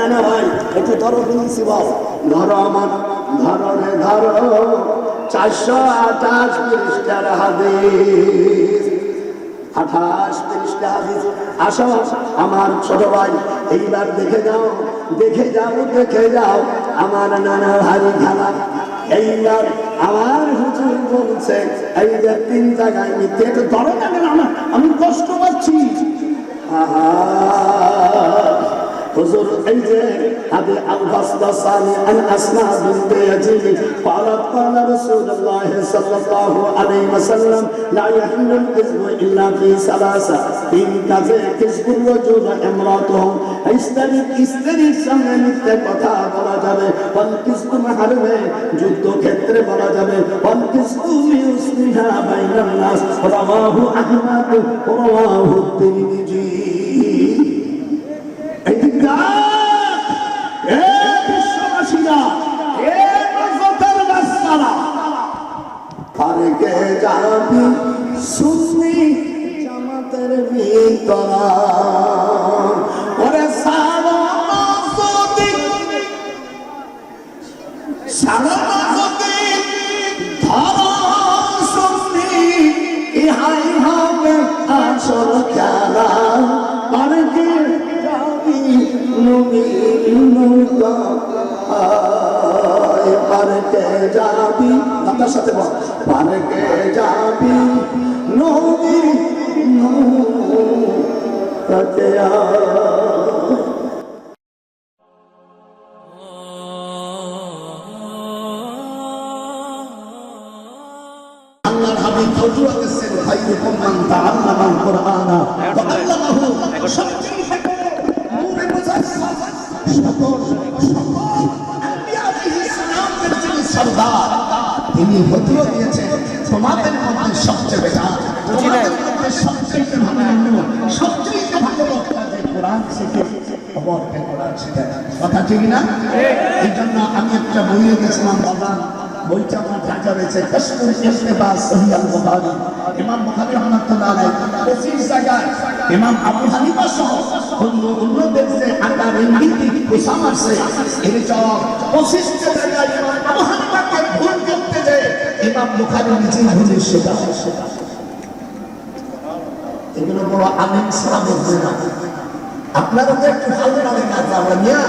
না না ভাই একটু ধরো দিয়েছি বল, ধরো আমার, ধরো রে ধরো 428 পৃষ্ঠার হাদিস, 28 পৃষ্ঠা হাদিস। আসো আমার ছোট ভাই, এইবার দেখে যাও, দেখে যাও, দেখে যাও আমার নানা ভারী খেলা। এইবার আমার হুজুর বলছে এই যে 3 জায়গায় মিথ্যে, একটু ধরো না কেন, আমি কষ্ট পাচ্ছি। আহা হুজুর এই যে আদি আল-বাসদাসানি আন আসমা বিনতে ইয়াজিদ قالت قال رسول الله صلى الله عليه وسلم لا يحل الكذب الا في ثلاثه তিন কাজে কিসবুর রজুল ইমরাতুহু, স্ত্রীর সঙ্গে মিথ্যে কথা বলা যাবে, ওয়াল কিসবু মাহরমে যুদ্ধ ক্ষেত্রে বলা যাবে, ওয়াল কিসবু মিউসলিহা বাইনান নাস রাওয়াহু আহমদ রাওয়াহু তিরমিজি। বিশ্ববাসীরা পারকে যাবি সুন্নি জামাতের ভিতর, ওরে সারা সুন্নি ইহাই হবে আসল খেলা। পারকে যাবি পারকে যাবি, আপনার সাথে বল, পারকে যাবি নবী নূরকে আল্লাহর হাবিব ফজলুল কাসের খায়রুকুম মান তাআল্লামাল কুরআনা ওয়া আল্লামাহু। তিনি ফতোয়া দিয়েছেন তোমাদের মধ্যে সবচেয়ে বেটার, সবচেয়ে ভালো, সবচেয়ে ভালো বক্তা যে কোরআন শিখে অপরকে কোরআন শেখায়। কথা ঠিক না? এই জন্য আমি একটা বইয়ে গেছিলাম বাবা, বইটা আমার ঢাকা রয়েছে, কাশফুল ইখতিবাস সহিহ আল বুখারী। ইমাম বুখারী রাহমাতুল্লাহ আলাইহি 25 জায়গায় ইমাম আবু হানিফা সহ অন্যদের যে আকার ইঙ্গিত কোসা মারছে, এর জবাব 25 জায়গায় ইমাম আবু হানিফাকে ভুল করতে যে ইমাম বুখারী নিজেই ভুলে সেটা। এগুলো বড় আলেম ছাড়া বুঝবে না। আপনারা তো একটু ভালো লাগে কাজ আমরা নিয়ে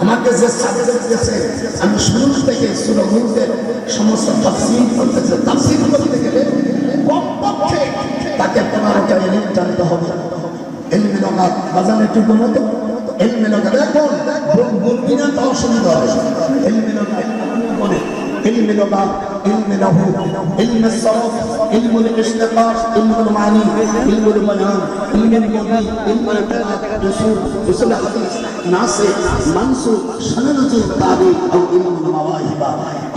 আমাকে যে সাবজেক্ট দিয়েছে, আমি শুরু থেকে সূরা মুলকের সমস্ত তাফসীর করতেছে। তাফসীর করতে গেলে কমপক্ষে তাকে 15টা ইলম জানতে হবে। ইলমে লগাত বাজান একটু বলতো, ইলমে লগাত এখন বলবি না তো অসুবিধা হবে। ইলমে লগাত বলে علم اللغة، علم نحو، علم الصرف، علم الاشتقاق، علم المعاني، علم البيان، علم البديع، علم القراءة، اصول الحديث، ناسخ منسوخ، شأن نزول التابع او علم المواهب।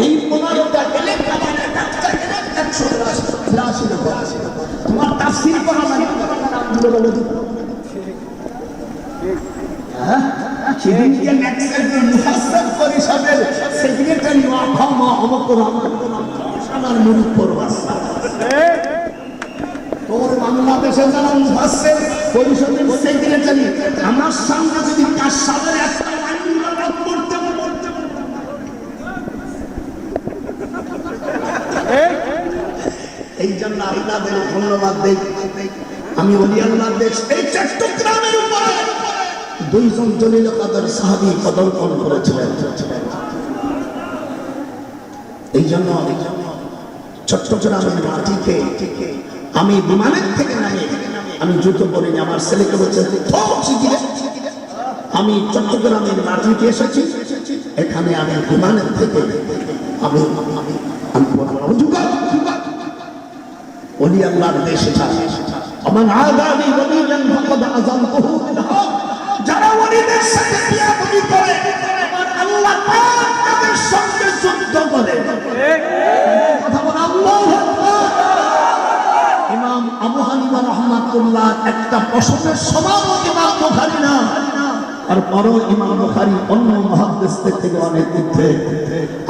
এই 15টা ইলম মানে একটা ইলম 183 টাকা। তোমার তাফসীর করা মানে সেদিনকে লেকচারের মুফাসসির পরিষদের সেক্রেটারি ওয়াফামা অমকর আমার মুরিদ পরবাস। তোর বাংলাদেশে যারা মুফাসসির পরিষদের সেক্রেটারি আমার সামনে যদি কাশাবের একটা লাইন লাগাত করতে এই জন্য আপনাদের ধন্যবাদ দেই। আমি ওলি আল্লাহর দেশ এই চট্টগ্রামের উপরে 2 জন জলিল কদর সাহাবী পদার্পণ করেছিলেন। এই জন্য চট্টগ্রামের মাটিতে আমি বিমানের থেকে নামে আমি জুতো পরিনি, আমার ছেলেকে বলছে আমি চট্টগ্রামের মাটিতে এসেছি, এখানে আমি বিমানের থেকে আমি ওলি আল্লাহর দেশে যাই। আমার আদানি ওলিয়ান ফাকাদ আযানতুহু বিল হক। যারা ওলিদের সাথে বিয়াদবি করে আমার আল্লাহ পাক তাদের সঙ্গে যুদ্ধ করে। কথা বলে আল্লাহু আকবার। ইমাম আবু হানিফা রাহমাতুল্লাহ একটা পছন্দের সমান ইমাম বুখারী না, আর বড় ইমাম বুখারী অন্য মুহাদ্দিসদের থেকে অনেক ঊর্ধ্বে।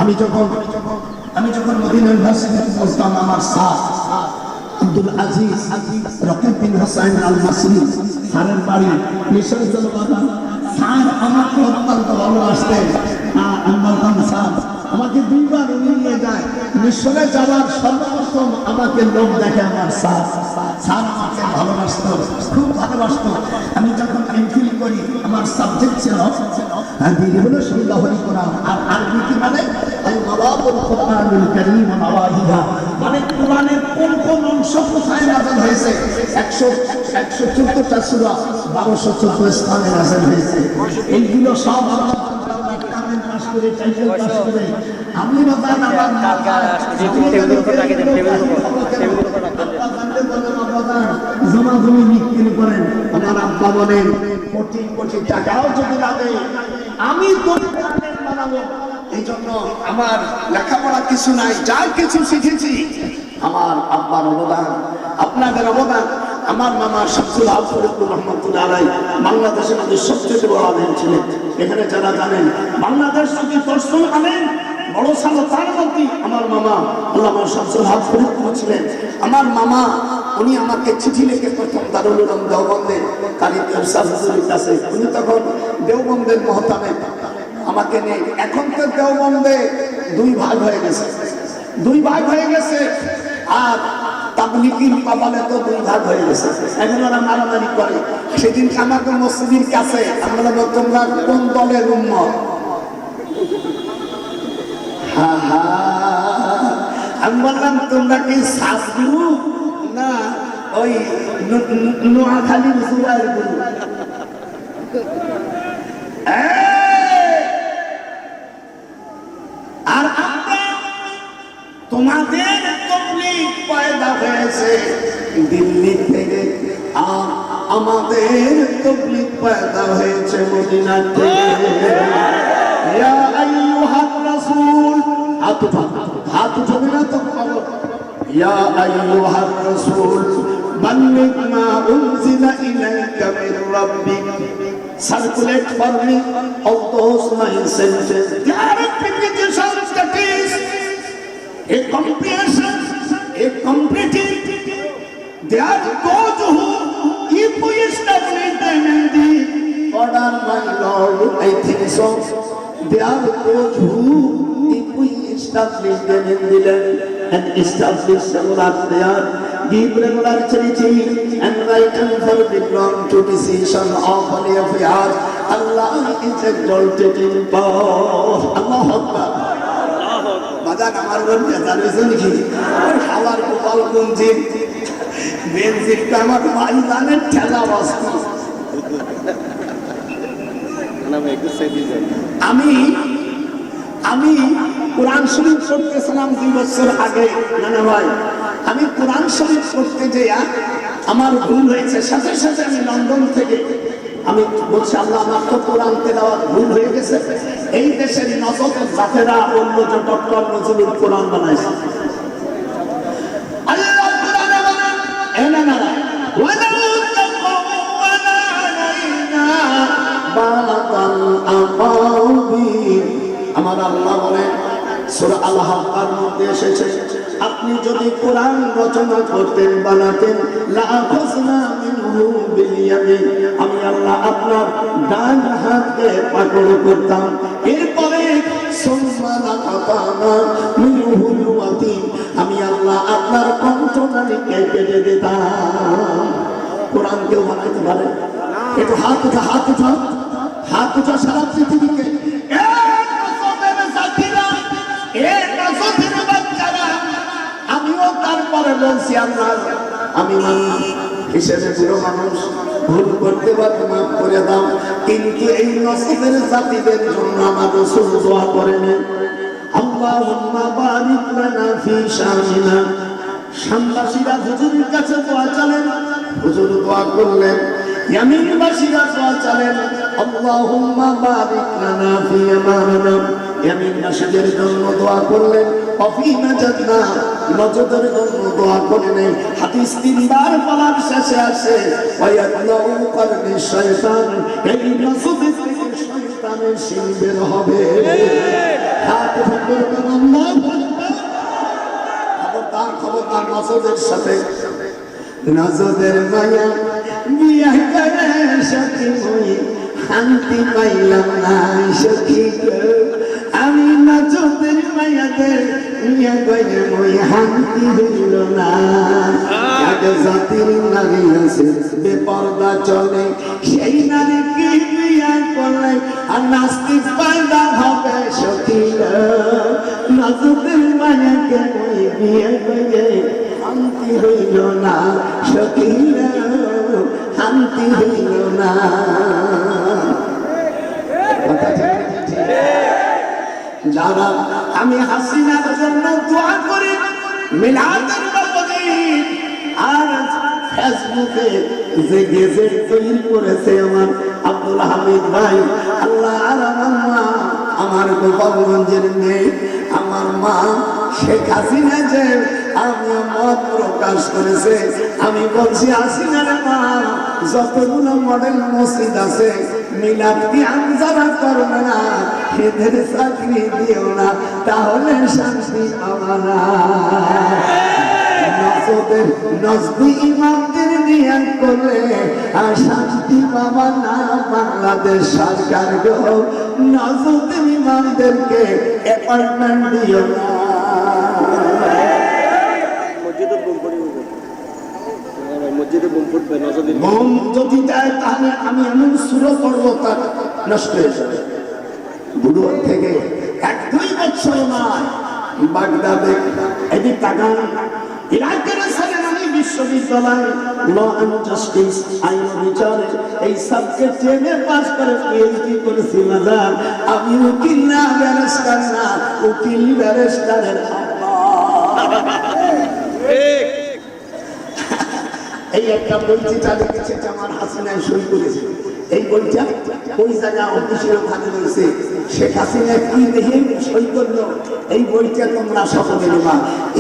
আমি যখন মদিনা ইউনিভার্সিটিতে পড়তাম, আমার স্যার আব্দুল আজিজ রকিব বিন হোসেন আল মাসরি স্যারের বাড়ি মিশর জলবাদা স্যার আমাকে অত্যন্ত ভালোবাসতেন। আমি বলতাম স্যার আমাকে দুইবার উনি নিয়ে যায় মিশনে যাওয়ার সর্বপ্রথম আমাকে লোক দেখে আমার স্যার। স্যার আমাকে ভালোবাসত, খুব ভালোবাসত। আমি যখন এমফিল করি আমার সাবজেক্ট ছিল কোরআন আর আরবি কি মানে মানে কোরআনের কোন কোন অংশ কোথায় নাযিল হয়েছে। 114টা সূরা 1214 স্থানে নাযিল হয়েছে। এইগুলো সব আমি জমাজমি বিক্রি করেন আমার আব্বা বলেন কোটি কোটি টাকাও যদি লাগে আমি বানাবো। এই জন্য আমার লেখাপড়া কিছু নাই, যা কিছু শিখেছি আমার আব্বার অবদান, আপনাদের অবদান। আমার মামা শামসুল হক ফরিদপুর রহমতুল্লাহ আলাইহি বাংলাদেশের মধ্যে সবচেয়ে বড় আলেম ছিলেন। এখানে যারা জানেন বাংলাদেশ যদি 10 জন আলেম বড় ছিল তার মধ্যে আমার মামা আল্লামা শামসুল হক ফরিদপুর ছিলেন। আমার মামা উনি আমাকে চিঠি লিখে প্রথম দারুল উলুম দেওবন্দের কারি ইরশাদ হুজুরের কাছে, উনি তখন দেওবন্দের মুহতামিম আমাকে নিয়ে। এখন তো দেওবন্দে 2 ভাগ হয়ে গেছে, 2 ভাগ হয়ে গেছে। আর তাবলিগির কপালে তো 2 ভাগ হয়ে গেছে। এখন ওরা মারামারি করে। সেদিন আমাকে মসজিদের কাছে আমরা বললাম তোমরা কোন দলের উম্মত? আমি বললাম তোমরা কি সাসগুরু না ওই নোয়াখালী জুয়ার গুরু? আর তোমাদের তাবলীগ পয়দা হয়েছে দিল্লি থেকে, আর আমাদের তাবলীগ পয়দা হয়েছে মদিনা থেকে। ইয়া আইয়ুহার রাসূল, হাত উঠাবে না তো খবর। ইয়া আইয়ুহার রাসূল বাল্লিগ মা উনজিলা ইলাইকা Mir রাব্বিক, circulate for me all those my sentences. There are repetitions that is a comprehension, a completing. They are those who, if we establish them in the order, my Lord, I think so. They are those who, if we establish them in the land and establish regular prayer, give regular charity and right and forbid wrong to decision of holy affairs, Allah is exalted in power. Allah Akbar. বাজার আমার বলতে জানিয়েছে নাকি খাবার গোপাল গঞ্জির বেনজিরটা আমার মাইদানের ঠেলা বস্তু। আমি কোরআন শরীফ পড়তেছিলাম 2 বছর আগে। না ভাই, আমি কোরআন শরীফ পড়তে যেয়া আমার ভুল হয়েছে। সাথে সাথে আমি লন্ডন থেকে আমি বলছি আল্লাহ আমার তো কোরআন তেলাওয়াত ভুল হয়ে গেছে। এই দেশের নজরের জাতেরা বলল যে ডক্টর নজরুল কোরআন বানাইছে। আল্লাহ কোরআনে বলেন এনা না ওয়ালাউ তাকাওয়ালা আলাইনা বাতাল আকাবির। আমার আল্লাহ বলেন সূরা আল হাক্কার মধ্যে এসেছে, আপনি যদি কোরআন রচনা করতেন বানাতেন লাআখাযনা মিনহু বিল ইয়ামিন, আমি আল্লাহ আপনার ডান হাতকে পাকড় করতাম। এরপরে সুম্মা লাকাতানা মিনহুল ওয়াতিন, আমি আল্লাহ আপনার কণ্ঠনালীকে কেটে দিতাম। কোরআন কেউ বানাইতে পারে? একটু হাত উঠা, হাত উঠা, হাত উঠা সারা পৃথিবীকে। আমিও তারপরে বলছি আল্লাহ আমি মানুষ হিসেবে বুড়ো মানুষ, ভুল করতে পারি, মাফ করে দাও। কিন্তু এই নসবের জাতিদের জন্য আমার রাসূল দোয়া করেন, আল্লাহুম্মা বারিক লানা ফি শামিনা। শামবাসীরা হুজুরের কাছে দোয়া চালেন, হুজুর দোয়া করলেন। ইয়ামিনবাসীরা দোয়া চালেন, আল্লাহুম্মা বারিক লানা ফি আমানিনা। ইয়ামিনবাসীদের জন্য দোয়া করলেন, অফি নাজাতনা, নজদের জন্য দোয়া করলেন। হাদিস 3 বার বলার শেষে আসে ওয়ায়াতলাউ কারনি শয়তান, এই নজদের থেকে শয়তানের শিং বের হবে। হাত উঠে বলবেন আল্লাহু আকবার। খবরদার নজদের সাথে নজদের মায়া বিয়া করে সাথী হই শান্তি পাইলাম না সখী গো আমি নজরের মায়াতে নিয়ে গেলে মই শান্তি হইল না আগে জাতির নারী আছে বেপরদা চলে সেই নারীকে বিয়া করলে আর নাস্তিক পয়দা হবে সখী গো নজরের মায়াকে মই বিয়ে করে শান্তি হইল না সখী গো শান্তি হইল না যারা আমি হাসিনার জন্য দোয়া করি মিলাদের বাবদে আর ফেসবুকে যে গেজেট তৈরি করেছে আমার আব্দুল হামিদ ভাই আল্লাহ আর আমার মা আমার গোপালগঞ্জের মেয়ে আমার মা শেখ হাসিনা যে আমি মত প্রকাশ করেছে আমি বলছি হাসিনার মা যতগুলো মডেল মসজিদ আছে মিলাদ কিয়াম যারা করবে না এদের চাকরি দিও না তাহলে শান্তি পাবা না নজদি ইমামদের নিয়ত করলে আর শান্তি পাবা না বাংলাদেশ সরকার গো নজদি ইমামদেরকে অ্যাপয়েন্টমেন্ট দিও না বোম যদি দেয় তাহলে আমি এমন সুরো করবো তার নষ্ট হয়ে যাবে বুড়োর থেকে 1-2 বছর নয় বাগদাদে এদিক তাকান ইরাকের সেনাবাহিনী বিশ্ববিদ্যালয় ল অ্যান্ড জাস্টিস আইন বিচারে এই সাবজেক্ট এমএ পাস করে পিএইচডি করেছি মাদার আমি উকিল না ব্যারিস্টার না উকিল ব্যারিস্টারের এই একটা বইটা লিখেছে জামাল হাসিনা সই করেছে এই বইটা ওই জায়গা অফিসের ওখানে রয়েছে শেখ হাসিনা কি দেখে সই করলো এই বইটা তোমরা সকলে নেবা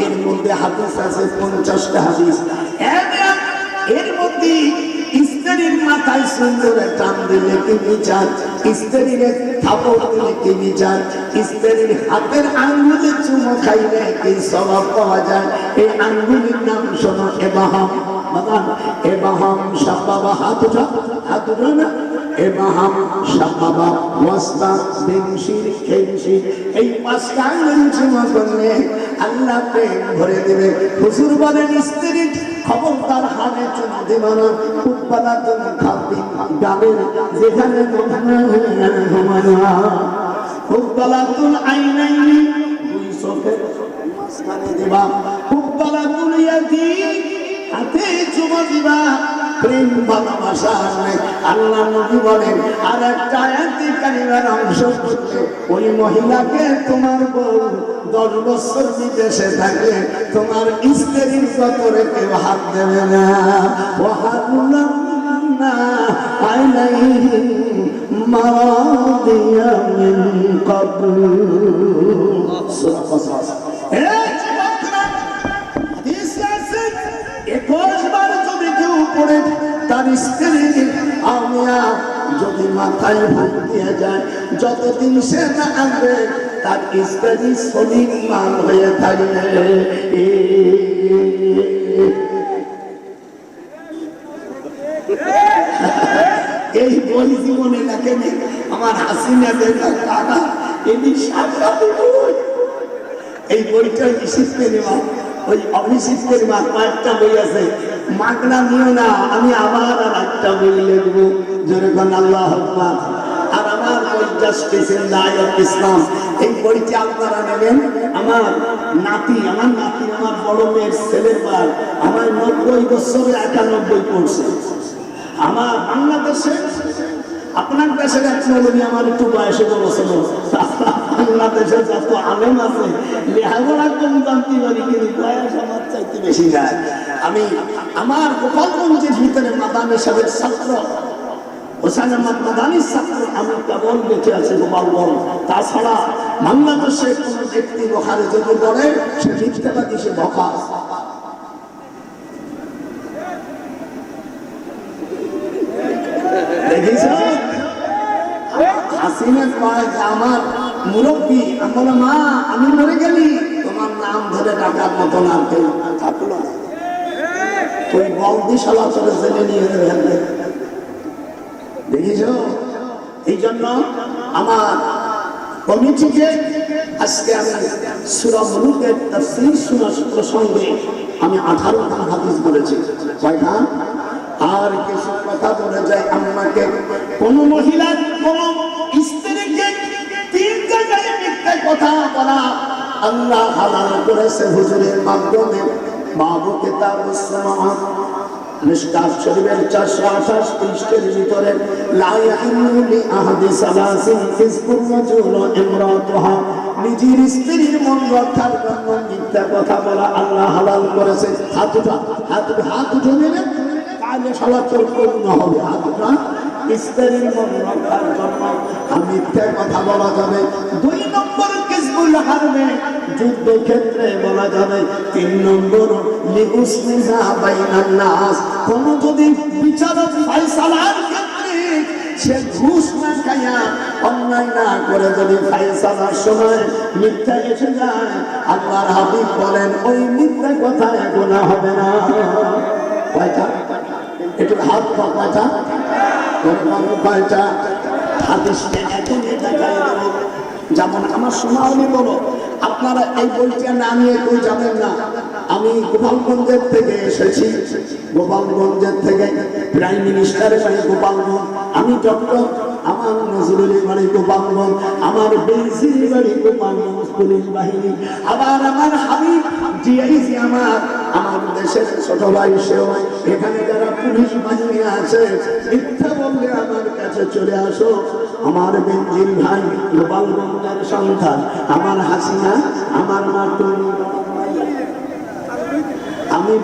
এর মধ্যে হাদিস আছে 50টা হাদিস এর মধ্যে স্ত্রীর মাথায় সুন্দর টান দিলে কি বিচার স্ত্রীর থাপড় দিলে কি বিচার স্ত্রীর হাতের আঙ্গুলে চুমো খাইলে কি স্বভাব পাওয়া যায় এই আঙ্গুলের নাম শোনো এবাহাম এবাহাম সাবাবা হাত উঠা না এবাহাম সাবাবা ওয়াসতা বিনশির খেনশির এই 5টা আঙ্গুল চুমো করলে আল্লাহ প্রেম ভরে দেবে হুজুর বলেন স্ত্রীর খবরদার হাতে চুমো দেবে না উৎপাদা তুমি খাবি গালের যেখানে ঘুমানো উৎপাদাতুল আইনাইনি 2 চোখের মাঝখানে দেবা উৎপাদাতুল ইয়াদি হাতে চুমো দিবা প্রেম ভালোবাসা আল্লাহ নবী বলেন আর একটা আয়াতে কারিমার অংশ করতে ওই মহিলাকে তোমার বউ 10 বছর বিদেশে থাকলে তোমার স্ত্রীর কতরে কেউ হাত দেবে না ওয়াহাদুল্লাহ আলাইহিম মারাদিয়া মিন ক্বাবল সূরা কসস হাদিস আছে 21 বার যদি কেউ পড়ে তার স্ত্রী আমিয়া যদি মাথায় হাত দিয়ে যায় যতদিন সে না আনবে তার স্ত্রী সলিম মান হয়ে থাকবে এই বই জীবনে লেখেনি আমার হাসিনা দেখা কাকা এমনি সাক্ষাৎ বই এই বইটা বিশিষ্ট নেওয়া ওই অভিষিক্ত নেওয়া কয়েকটা বই আছে মাগনা নিও না আমি আবার আর একটা বই লিখবো যেরকম আল্লাহ আকবার আর আমার বই justice in the eye of Islam এই বইটি আপনারা নেবেন আমার নাতি আমার বড় মেয়ের ছেলের বার আমার 90 বছরে 91 পড়ছে আমার বাংলাদেশে আপনার দেশের এক মৌলবী আমার একটু বয়সে বলেছিল বাংলাদেশে যত আলেম আছে লেখাপড়া কম জানতে পারি কিন্তু বয়স আমার চাইতে বেশি যায় আমি আমার গোপালগঞ্জের ভিতরে মাদানী সাহেবের ছাত্র হোসেন আহমদ মাদানীর ছাত্র আমি কেবল বেঁচে আছে গোপালগঞ্জ তাছাড়া বাংলাদেশে কোনো ব্যক্তি বখারে যদি বলে সে মিথ্যাবাদী সে বকা আমার মুরব্বী আমার মা আমি মরে গেলি তোমার নাম ধরে ডাকার মতো নাম কেউ থাকলো ওই বলদি শালা চলে জেলে নিয়ে যাবে দেখিস এই জন্য আমার কমিটিকে আজকে আমি সূরা মুলুকের তাফসীর শোনার প্রসঙ্গে আমি 18টা হাদিস বলেছি। কয়টা? আর কিছু কথা বলে যায় আমাকে কোন মহিলা কোন স্ত্রীকে 3 জায়গায় মিথ্যা কথা বলা আল্লাহ হালাল করেছে হুজুরের মাধ্যমে। বাবু কিতাবুস সুন্নাহ মিশকাত শরীফের 428 পৃষ্ঠার ভিতরে লা ইয়াহিল্লু লি আহাদি সালাসিন ফিসকুর রাজুল ইমরাতুহা, নিজের স্ত্রীর মন রক্ষার জন্য মিথ্যা কথা বলা আল্লাহ হালাল করেছে। হাত উঠে নেবেন তাহলে সালাতুল পূর্ণ হবে। হাত উঠা স্ত্রীর মন রক্ষার জন্য মিথ্যা কথা বলা যাবে। 2 নম্বর কিসবুল হারবে, যুদ্ধ ক্ষেত্রে বলা যাবে। 3 নম্বর লিউসলিহা বাইনান নাস, কোন যদি বিচারক ফয়সালার ক্ষেত্রে সে ঘুষ না খায়া অন্যায় না করে যদি ফয়সালার সময় মিথ্যা এসে যায়, আল্লাহর হাবিব বলেন ওই মিথ্যা কথায় গুনাহ হবে না। কয়টা? একটু হাত পা কয়টা? কয়টা হাদিসটা এখনই দেখাই দেব। যেমন আমার সোনালি বলো, আপনারা এই বইটা না নিয়ে কেউ যাবেন না। আমি গোপালগঞ্জের থেকে এসেছি, গোপালগঞ্জের থেকে প্রাইম মিনিস্টারের বাড়ি গোপালগঞ্জ, আমি ডক্টর আমার নজরুলের বাড়ি গোপালগঞ্জ, আমার বেনজির বাড়ি গোপালগঞ্জ পুলিশ বাহিনী, আবার আমার হাবিব জিআইজি আমার দেশের ছোট ভাই সেও এখানে যারা পুলিশ বাহিনী আছে, মিথ্যা বললে আমার কাছে চলে আসো। আমার বেনজির ভাই গোপালগঞ্জের সন্তান, আমার হাসিনা, আমার নাটুন, আমি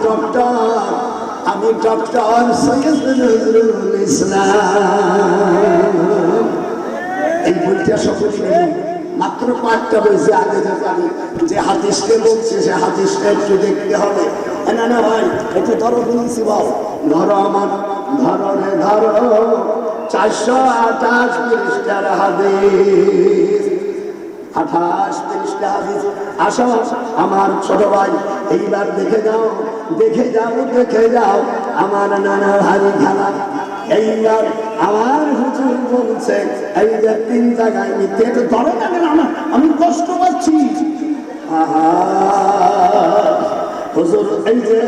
ডক্টর সৈয়দ নজরুল ইসলাম। এই বইটা সকলে নেই, মাত্র 5টা বইছে। আগে যে হাদিসকে বলছে সে হাদিসটা একটু দেখতে হবে। না ভাই একটু ধরো বলছি, বল ধরো আমার, ধরো রে ধরো 428 পৃষ্ঠার হাদিস, 28 পৃষ্ঠা হাদিস। আসো আমার ছোট ভাই, এইবার দেখে যাও আমার নানা ভারী খেলা। এইবার আমার হুজুর বলছে এই যে 3 জায়গায় মিথ্যে, একটু ধরে যাবেন, আমি কষ্ট পাচ্ছি। হুজুর এই যে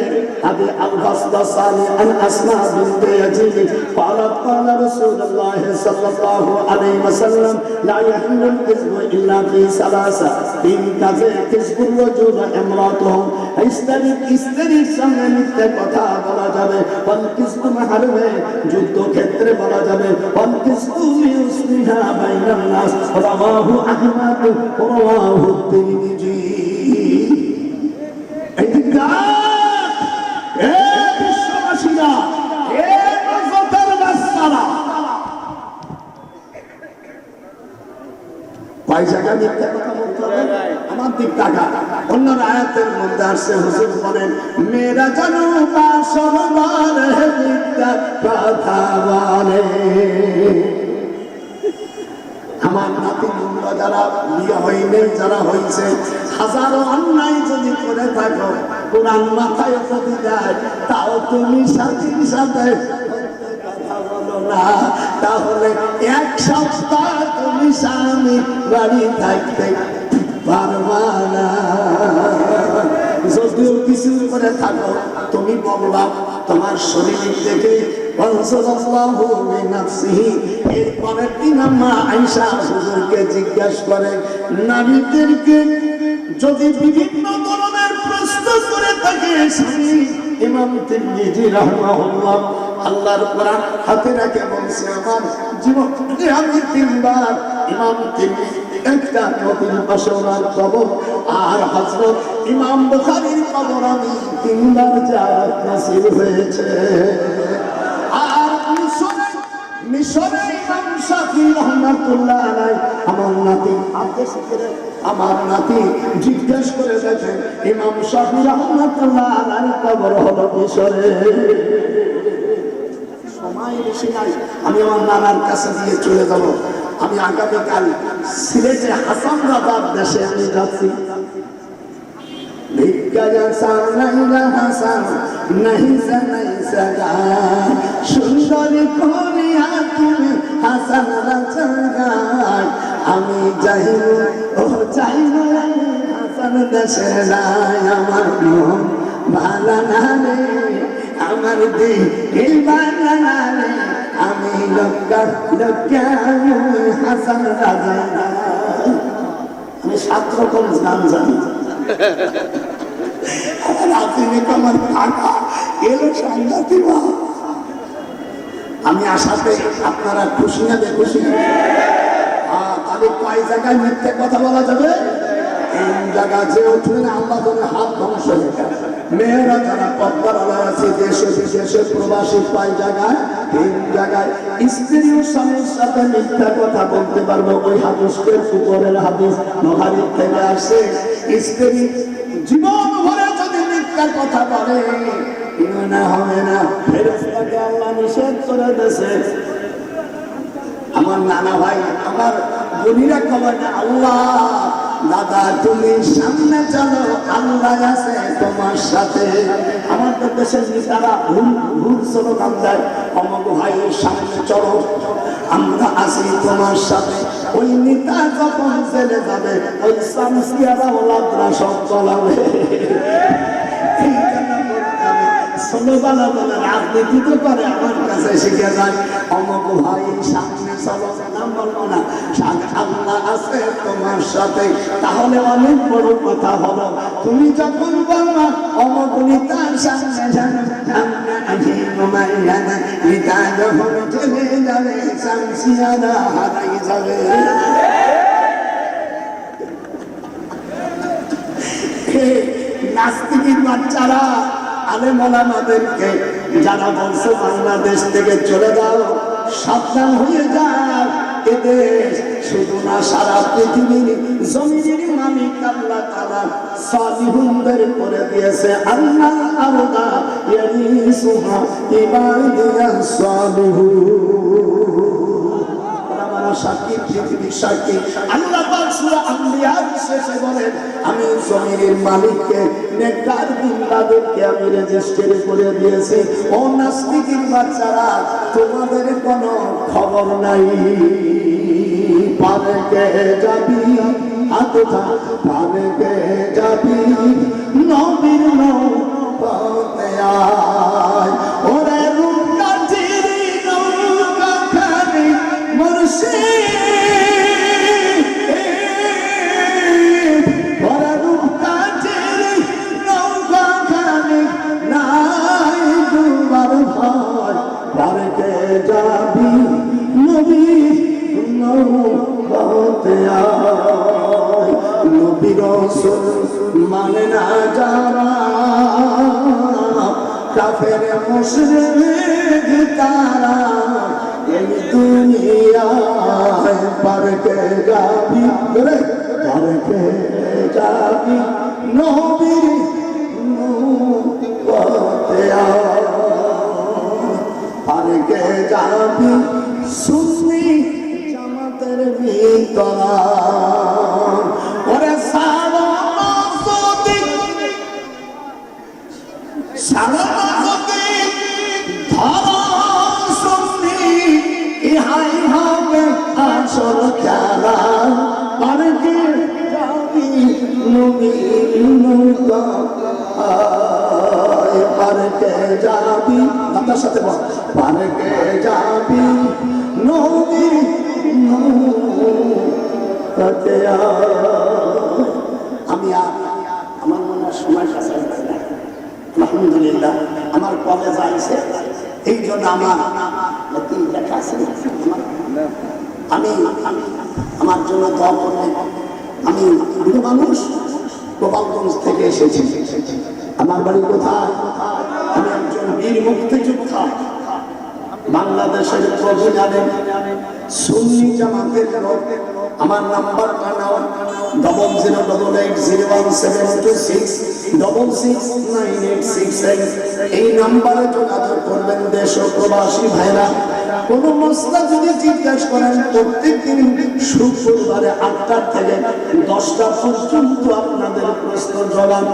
আবি আল-হাসানি আন আসমা বিনত ইয়াজিদ قالت قال رسول الله صلى الله عليه وسلم لا يحل الكذب الا في ثلاثه، 3 কাজে কিসবুর রাজুল ইমরাতুহু, স্ত্রীর সঙ্গে মিথ্যা কথা বলা যাবে। ওয়াল কিসবু মাহরমে, যুদ্ধ ক্ষেত্রে বলা যাবে। ওয়াল কিসবু লিউসলিহা বাইনান নাস, রাওয়াহু আহমদ রাওয়াহু তিরমিজি। বিশ্ববাসীরা কয় জায়গা মিথ্যা কথা বলতে হবে? আমার দিক টাকা অন্য আয়াতের মধ্যে আসছে, হুজুর বলেন মেয়েরা জানো বাসর বলে মিথ্যা কথা বলে। আমার নাতি মুন্ডা যারা বিয়ে হয়নি, যারা হয়েছে, হাজারো অন্যায় যদি করে থাকো, কোরআন মাথায় যদি দেয়, তাও তুমি সাথীর সাথে কথা বলো না, তাহলে 1 সপ্তাহ তুমি স্বামী বাড়ি থাকতে পারবা না। যদিও কিছু করে থাকো, তুমি বলবা তোমার শরীর দেখে এরপরের দিন আম্মা আয়েশা হুজুরকে জিজ্ঞাসা করে, নারীদেরকে যদি বিভিন্ন ধরনের প্রশ্ন করে থাকে স্বামী, ইমাম তিরমিজি রাহিমাহুল্লাহ আল্লাহর কোরআন হাতে রেখে বলছে, আমার জীবনে আমি 3 বার ইমাম তিরমিজি একটা নবীর পাশে ওনার কবর, আর হযরত ইমাম বুখারীর কবর আমি 3 বার জিয়ারত নসিব হয়েছে। আর মিশরে ইমাম শাফি রাহমাতুল্লাহ আলাইহি আমার নাতি জিজ্ঞেস করে দেখেন, ইমাম শাফি রাহমাতুল্লাহ আলাইহির কবর হলো মিশরে। সময় বেশি নাই, আমি আমার নানার কাছে দিয়ে চলে যাব। আমি আগামীকাল সিলেটে হাসান রাজার দেশে আমি যাচ্ছি। ভিক্ষা হাসান নাইরা হাসান নাইসা নাইসা গায় সুন্দরী করিয়া তুমি হাসান রাজা গায় আমি যাইব ও যাইব হাসান দেশে নাই আমার মন ভালো না রে আমার দিল ভালো না রে আমি লক্কা লক্কা হাসান রাজা গায় আমি 7 রকম গান জানি আমার কাকা এলো সাংঘাতিক। আমি আশাতে আপনারা খুশি না বেখুশি? তাহলে কয় জায়গায় মিথ্যে কথা বলা যাবে? 3 জায়গা যে উঠলেন আল্লাহ করে হাত ধ্বংস হয়ে গেল। মেয়েরা যারা পদ্মার আলায় আছে দেশে বিদেশে প্রবাসী 5 জায়গায় 3 জায়গায় স্ত্রীর স্বামীর সাথে মিথ্যা কথা বলতে পারবো। ওই হাদিসকে উপরের হাদিস বুখারী থেকে আসে, স্ত্রী জীবন ভরে যদি মিথ্যার কথা বলে না হবে না, ফেরেশতাকে আল্লাহ নিষেধ করে দিয়েছে। আমার নানা ভাই আমার বোনেরা খবর না, আল্লাহ দাদা তুমি সামনে চলো আল্লাহ আছে তোমার সাথে। আমার তো দেশের নেতারা ভুল স্লোগান দেয়, অমক ভাই সামনে চলো আমরা আছি তোমার সাথে। ওই নেতা যখন চলে যাবে ওই সামসিয়ারা ওলাদরা সব চলাবে। রাজনীতি তো করে আমার কাছে শিখে যায়, অমক ভাই সামনে চলো নাম বলবো না, আল্লাহ আছে তোমার সাথে। তাহলে অনেক বড় কথা হলো, তুমি যখন বলবা অমক নেতার সামনে জানো নেতা যখন চলে যাবে শামসিয়ারা হারাই যাবে। নাস্তিকের বাচ্চারা আলেম ওলামাদেরকে যারা বলছে বাংলাদেশ থেকে চলে যাও সাবধান হয়ে যাও, এদেশ শুধু না সারা পৃথিবীর জমিনের মালিক আল্লাহ তাআলা সালিহুনদের করে দিয়েছে। আল্লাহ আরদা ইয়ারিসুহা ইবাদিয়াস সালিহুন। সাক্ষী পৃথিবীর সাক্ষী আল্লাহ পাক সূরা আম্বিয়ার শেষে বলেন আমি জমিনের মালিককে নেককার বান্দাদেরকে আমি রেজিস্ট্রি করে দিয়েছি। ও নাস্তিকের বাচ্চারা তোমাদের কোনো খবর নাই, পারে কে যাবি আতটা পারে কে যাবি নবীর নৌকাতে আয়। ওরে রূপকাঠির নৌকাখানি মুর্শিদ, ওরে রূপকাঠির নৌকাখানি নাই ডুবার ভয়, পারে কে যাবি নবীর নৌকাতে আয়। নবী রাসূল মানে না যারা কাফের মুশরিক তারা এই দুনিয়ায় পারে কে যাবি পারে কে যাবি নবীর নৌকাতে আয়, পারে কে যাবি সুন্নি জামাতের ভিতরা। ওরে সারা মাসুদি ধরা সুন্নি ইহাই হবে আসল খেলা, পারে কে যাবি নবীর নৌকায়, পারে কে যাবি আপনার সাথে বল পারে কে যাবি নবীর নৌকাতে আয়। আমি আমার মনে হয় সময় কাছে আলহামদুলিল্লাহ আমার কলেজ আছে, এই জন্য আমার লেখা আছে আমি আমার জন্য দোয়া করবেন। আমি বুড়ো মানুষ, গোপালগঞ্জ থেকে এসেছি। আমার বাড়ি কোথায়? আমি একজন বীর মুক্তিযোদ্ধা। বাংলাদেশের প্রবীণ আলেম সুন্নি জামাতের লোক, আমার নাম্বারটা নাও 00817176669868। এই নাম্বারে যোগাযোগ করবেন। দেশ ও প্রবাসী ভাইরা কোন মশলা যদি জিজ্ঞাসা করেন, প্রত্যেকদিন শুক্রবারে 8টা থেকে 10টা পর্যন্ত আপনাদের প্রশ্ন জবাব।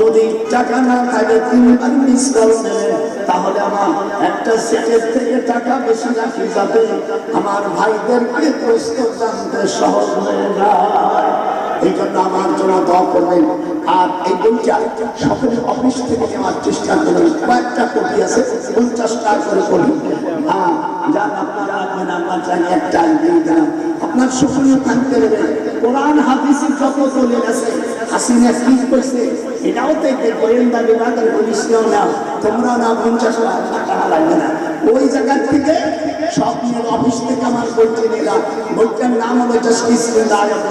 যদি টাকা না থাকে 3বার মিস কল দেবেন, তাহলে আমার একটা সেটের থেকে টাকা বেশি রাখি, যাতে আমার ভাইদেরকে প্রশ্ন জানতে সহজ হয়ে যায়। এই জন্য আমার জন্য দোয়া করবেন। আর এই বইটা সকলে অফিস থেকে নেওয়ার চেষ্টা করবেন। কয়েকটা কপি আছে, 50 টাকা করে করবেন। যান আপনারা রাখবেন, আমার চাই একটা দিয়ে দিলাম। আপনার সকলে থাকতে দেবেন। কোরআন হাদিসের যত চলে গেছে, হাসিনা কি করছে এটাও দেখবে। গোয়েন্দা বিভাগের পুলিশরাও না, তোমরা না 50 টাকা লাগবে না। ওই জায়গা থেকে সব নিয়ে অফিস থেকে আমার বইটি নিলাম। বইটার নাম হলো জাস্টিস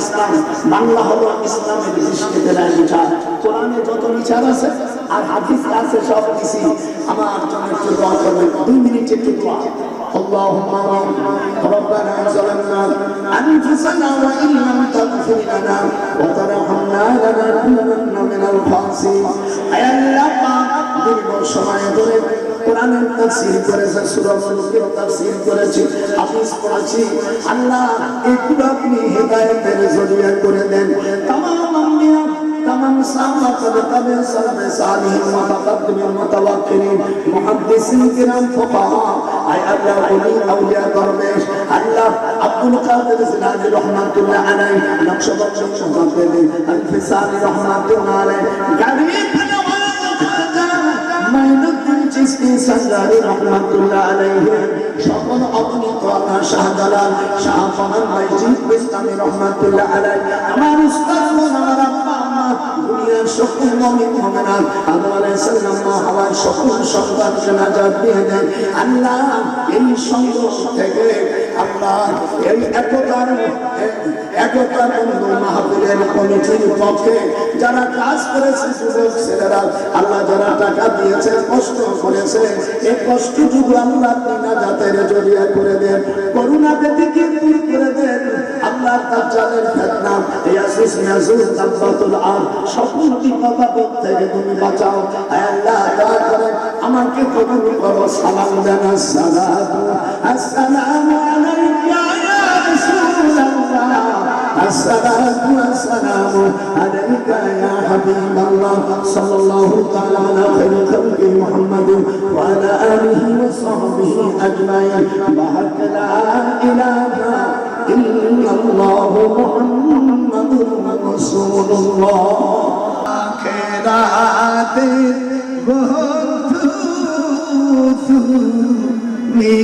ইসলাম, বাংলা হলো ইসলামের দৃষ্টিতে বিচার। কোরআনে যত বিচার আছে আর হাদিস আছে সব কিছু। আমার জন্য একটু দোয়া করবেন, 2 মিনিট একটু দোয়া। اللهم ربنا ظلمنا أنفسنا وإن لم تغفر لنا وترحمنا لنكونن من الخاسرين। আয় আল্লাহ পাক, দীর্ঘ সময় ধরে কোরআনের তাফসীর করেছে, সূরা মুলকের তাফসীর করেছি, হাদিস পড়েছি। আল্লাহ এগুলো আপনি হেদায়েতের জরিয়া করে দেন। तमाम আম্বিয়া, तमाम সাহাবা, তাবে সালফে সালিহিন, মুতাকাদ্দিমিন, মুতাওয়াক্কিলিন, মুহাদ্দিসিন কিরাম, ফুকাহা, আয় আল্লাহ ওলি আউলিয়া দরবেশ, আল্লাহ আব্দুল কাদের জিলানী রহমাতুল্লাহ আলাইহি, নকশবন্দি মুজাদ্দিদ আল-ফিসানি রহমাতুল্লাহ আলাইহি, গরিব নওয়াজ খাজা মাইনুদ্দিন চিশতি সরদারি রহমাতুল্লাহ আলাইহি, সকল অগণিত আল্লাহ শাহজালাল শাহ ফরমান বাইজিদ বিস্তামি রহমাতুল্লাহ আলাইহি, আমার উস্তাদ আমার আব্বা আম্মা, দুনিয়ার সকল মুমিন মুমিনাত, আদম আলাইহিস সালাম হাওয়ার সকল সন্তানকে নাজাত দিয়ে দেন। আল্লাহ এই সংঘর্ষ থেকে, আল্লাহ এই একতার বন্ধু মাহফিলের কমিটির পক্ষে যারা কাজ করেছে, যুবক ছেলেরা, আল্লাহ যারা টাকা দিয়েছে, কষ্ট করেছে, এই কষ্টটুকু আল্লাহ আপনি নাজাতের জরিয়া করে দেন, করুণা ব্যতিকে দূর করে দেন। আল্লাহ দাজ্জালের ফিতনা, ইয়াসুস নাজুস তাব্বাতুল আর সকল বিপদ থেকে তুমি বাঁচাও। হে আল্লাহ দয়া করে আমাকে কবুল করো। সালাম দেন। আসসালামু আলাইকা ইয়া রাসূলুল্লাহ, আসসালাতু ওয়াসসালামু আলাইকা ইয়া হাবিবাল্লাহ, সাল্লাল্লাহু তাআলা আলা খায়রি খালকি মুহাম্মাদিন ওয়া আলা আলিহি ওয়া সাহবিহি আজমাইন। বাহাক লা ইলাহা ইল্লাল্লাহু মুহাম্মাদুর রাসূলুল্লাহ। আখিরাতে বন্ধু তুমি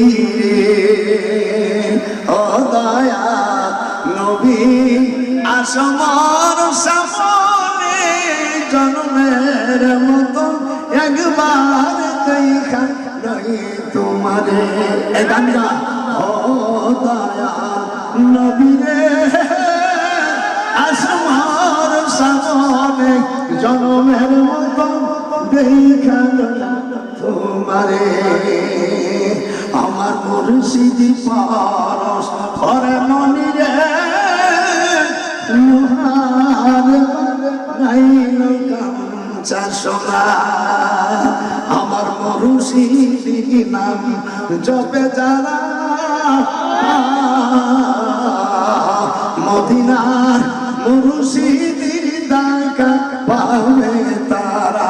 ও দয়া নবী, আসমার সামনে জন্মের মতো একবার দেখা নই তোমারে। এ গানটা ও দয়া নবী রে, আসমার সামনে জন্মের মতো দেখা তোমারে। আমার মুর্শিদি পরশ করে মনিরে, লোহার নাইল কাঞ্চা সোনা। আমার মুর্শিদি নাম জপে যারা, মদিনার মুর্শিদির দেখা পাবে তারা।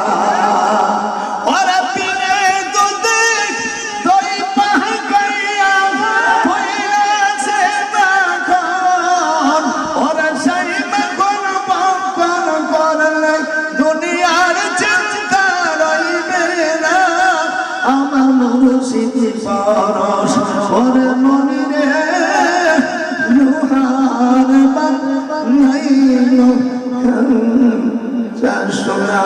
পরশ ওরে মনিরে, লোহার বানাইল কাঞ্চা সোনা।